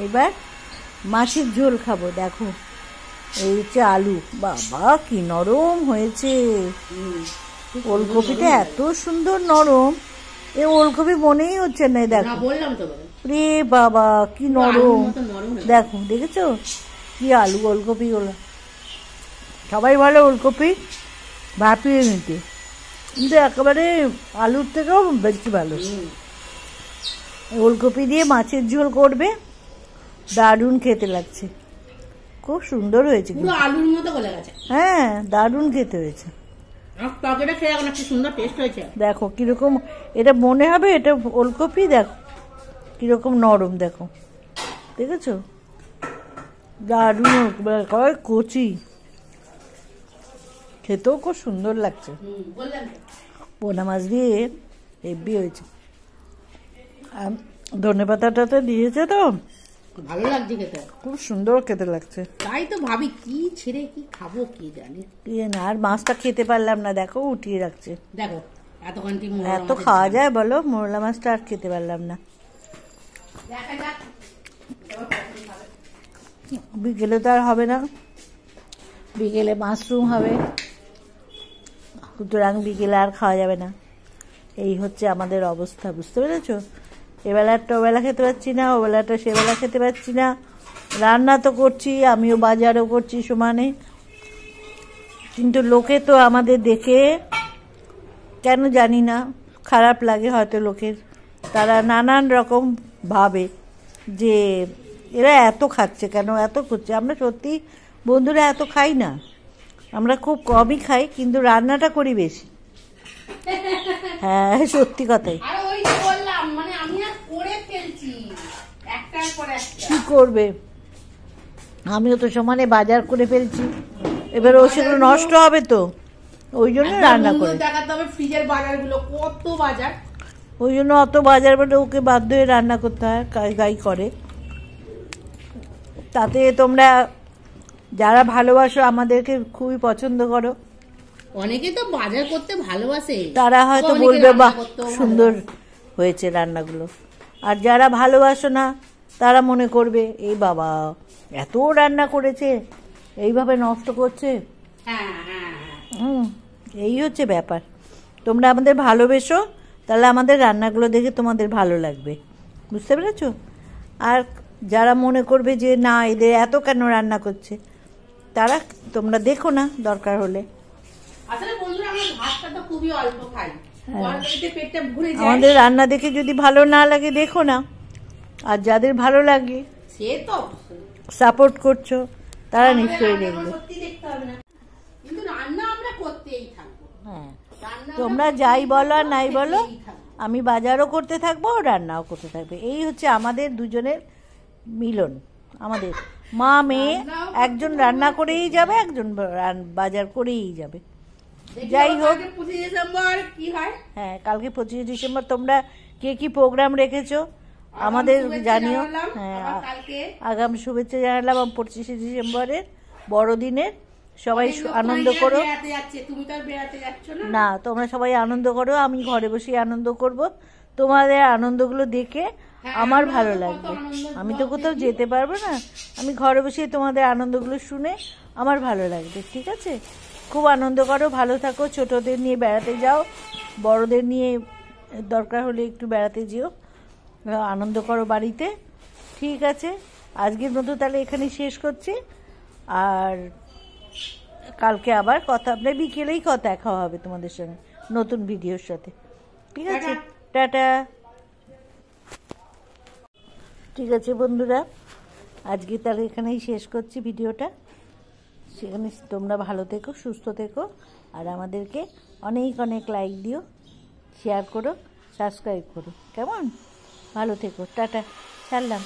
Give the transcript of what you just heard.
এবার মাছের ঝোল খাবো। দেখো এই হচ্ছে আলু, বাবা কি নরম হয়েছে। ওলকপিটা এত সুন্দর নরম, এ ওলকপি মনেই হচ্ছে না। দেখো রে বাবা কি নরম, দেখো দেখেছো কি আলু ওলকপি গুলো। সবাই বলে ওলকপি ভাপিয়ে নিতে, কিন্তু একেবারে আলুর থেকেও বেশি ভালো। ওলকপি দিয়ে মাছের ঝোল করবে, দারুণ খেতে লাগছে, খুব সুন্দর হয়েছে, আলুর মতো গলে গেছে। হ্যাঁ দারুণ খেতে হয়েছে। দেখো কিরকম, এটা মনে হবে এটা ওলকপি, দেখো কিরকম নরম, দেখো দেখেছো দারুণ কচি, খেতেও খুব সুন্দর লাগছে। পোনা মাছ দিয়ে হেব্বি হয়েছে, ধনে পাতাটা তো দিয়েছে তো ভালো লাগছে খেতে, খুব সুন্দর খেতে লাগছে। তাই তো ভাবি কি ছেড়ে কি খাবো কি জানি, আর মাছটা খেতে পারলাম না, দেখো উঠিয়ে রাখছে। দেখো এত খাওয়া যায় বলো, মোরলা মাছটা আর খেতে পারলাম না। বিকেলে তো আর হবে না, বিকেলে মাশরুম হবে, সুতরাং বিকেলে আর খাওয়া যাবে না। এই হচ্ছে আমাদের অবস্থা, বুঝতে পেরেছো? এবেলাটা ওবেলা খেতে পাচ্ছি না, ওবেলাটা সেবেলা খেতে পাচ্ছি না। রান্না তো করছি, আমিও বাজারও করছি সমানে, কিন্তু লোকে তো আমাদের দেখে কেন জানি না খারাপ লাগে হয়তো লোকের, তারা নানান রকম ভাবে যে এরা এত খাচ্ছে কেন, এত করছে। আমরা সত্যি বন্ধুরা এত খাই না, আমরা খুব কমই খাই, কিন্তু রান্নাটা করি বেশি। হ্যাঁ সত্যি কথাই। কি করবে, আমিও তো সমানে বাজার করে ফেলছি, এবার ও সেগুলো নষ্ট হবে তো, ওই জন্য রান্না করে দেখাতে হবে ফ্রিজের বাজারগুলো কত বাজার, ওই জন্য অত বাজার বলে ওকে বাধ্য হয়ে রান্না করতে হয়, গাই করে। তাতে তোমরা যারা ভালোবাসো, আমাদেরকে খুবই পছন্দ করো, অনেকে তো বাজার করতে ভালোবাসে, তারা হয়তো বলবে বাহ সুন্দর হয়েছে রান্নাগুলো। আর যারা ভালোবাসো না তারা মনে করবে এই বাবা এত রান্না করেছে, এইভাবে নষ্ট করছে। এই হচ্ছে ব্যাপার। তোমরা আমাদের ভালোবেসো, তাহলে আমাদের রান্নাগুলো দেখে তোমাদের ভালো লাগবে, বুঝতে পেরেছো? আর যারা মনে করবে যে না এদের এত কেন রান্না করছে, তারা তোমরা দেখো না দরকার হলে। আমাদের রান্না দেখে যদি ভালো না লাগে দেখো না, আর যাদের ভালো লাগে সে তো সাপোর্ট করছো তারা নিশ্চয়ই দেখবে। হ্যাঁ তোমরা যাই বলো আর নাই বলো, আমি বাজারও করতে থাকবো, রান্নাও করতে থাকবে। এই হচ্ছে আমাদের দুজনের মিলন। আমাদের মা মেয়ে একজন রান্না করেই যাবে, একজন বাজার করেই যাবে। যাই হোক, হ্যাঁ কালকে 25 ডিসেম্বর, তোমরা কে কি প্রোগ্রাম রেখেছো আমাদের জানিও। হ্যাঁ আগাম শুভেচ্ছা জানালাম 25 ডিসেম্বরের বড়দিনের। সবাই আনন্দ করো। না তোমরা সবাই আনন্দ করো, আমি ঘরে বসে আনন্দ করব। তোমাদের আনন্দগুলো দেখে আমার ভালো লাগবে। আমি তো কোথাও যেতে পারবো না, আমি ঘরে বসে তোমাদের আনন্দগুলো শুনে আমার ভালো লাগবে। ঠিক আছে, খুব আনন্দ করো, ভালো থাকো, ছোটদের নিয়ে বেড়াতে যাও, বড়দের নিয়ে দরকার হলে একটু বেড়াতে যেও, আনন্দ করো বাড়িতে। ঠিক আছে, আজকের মতো তাহলে এখানেই শেষ করছি, আর কালকে আবার কথা, আপনার বিকেলেই কথা দেখা হবে তোমাদের সঙ্গে নতুন ভিডিওর সাথে। ঠিক আছে, টাটা। ঠিক আছে বন্ধুরা, আজকে তাহলে এখানেই শেষ করছি ভিডিওটা। সেখানে তোমরা ভালো থেকো, সুস্থ থেকো, আর আমাদেরকে অনেক অনেক লাইক দিও, শেয়ার করো, সাবস্ক্রাইব করো, কেমন? ভালো থেকো, টাটা, ছাড়লাম।